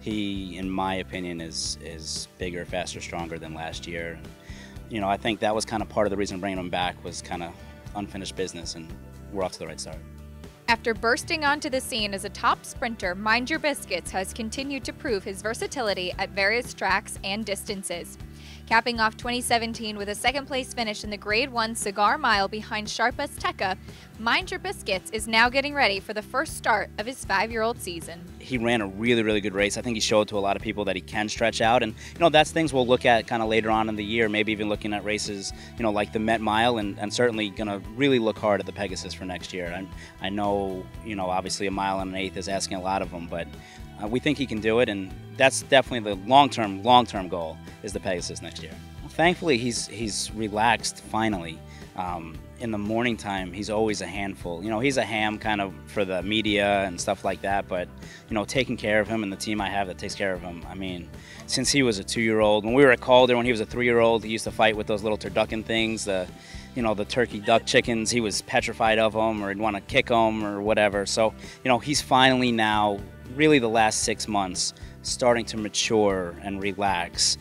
he, in my opinion, is bigger, faster, stronger than last year. You know, I think that was kind of part of the reason bringing him back was kind of unfinished business, and we're off to the right start. After bursting onto the scene as a top sprinter, Mind Your Biscuits has continued to prove his versatility at various tracks and distances. Capping off 2017 with a second-place finish in the Grade 1 Cigar Mile behind Sharp Azteca, Mind Your Biscuits is now getting ready for the first start of his 5-year-old season. He ran a really, really good race. I think he showed to a lot of people that he can stretch out, and you know, that's things we'll look at kind of later on in the year, maybe even looking at races, you know, like the Met Mile, and certainly going to really look hard at the Pegasus for next year. I know, you know, obviously a mile and an eighth is asking a lot of him, but we think he can do it, and that's definitely the long-term goal is the Pegasus next year. Well, thankfully, he's relaxed finally. In the morning time, he's always a handful. You know, he's a ham kind of for the media and stuff like that, but, you know, taking care of him and the team I have that takes care of him, I mean, since he was a 2-year-old, when we were at Calder, when he was a 3-year-old, he used to fight with those little turducken things, you know, the turkey duck chickens. He was petrified of them, or he'd want to kick them or whatever. So, you know, he's finally now, really the last 6 months, starting to mature and relax.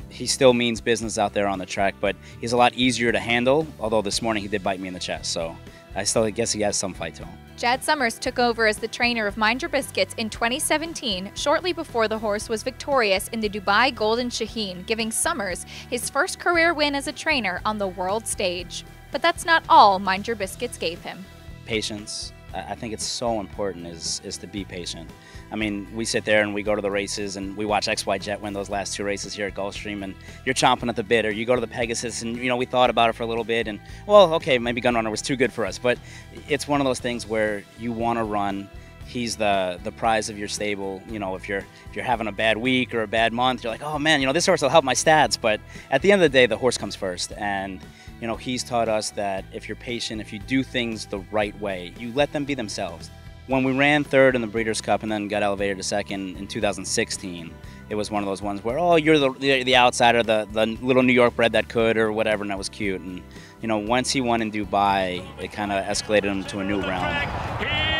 He still means business out there on the track, but he's a lot easier to handle, although this morning he did bite me in the chest, so I still guess he has some fight to him. Jad Summers took over as the trainer of Mind Your Biscuits in 2017, shortly before the horse was victorious in the Dubai Golden Shaheen, giving Summers his first career win as a trainer on the world stage. But that's not all Mind Your Biscuits gave him. Patience. I think it's so important is to be patient. I mean, we sit there and we go to the races and we watch XY Jet win those last 2 races here at Gulfstream, and you're chomping at the bit. Or you go to the Pegasus and, you know, we thought about it for a little bit and, well, okay, maybe Gunrunner was too good for us. But it's one of those things where you want to run. He's the prize of your stable. You know, if you're having a bad week or a bad month, you're like, oh man, you know, this horse will help my stats. But at the end of the day, the horse comes first. And you know, he's taught us that if you're patient, if you do things the right way, you let them be themselves. When we ran 3rd in the Breeders' Cup and then got elevated to 2nd in 2016, it was one of those ones where, oh, you're the outsider, the little New York bred that could or whatever, and that was cute. And you know, once he won in Dubai, it kind of escalated him to a new realm.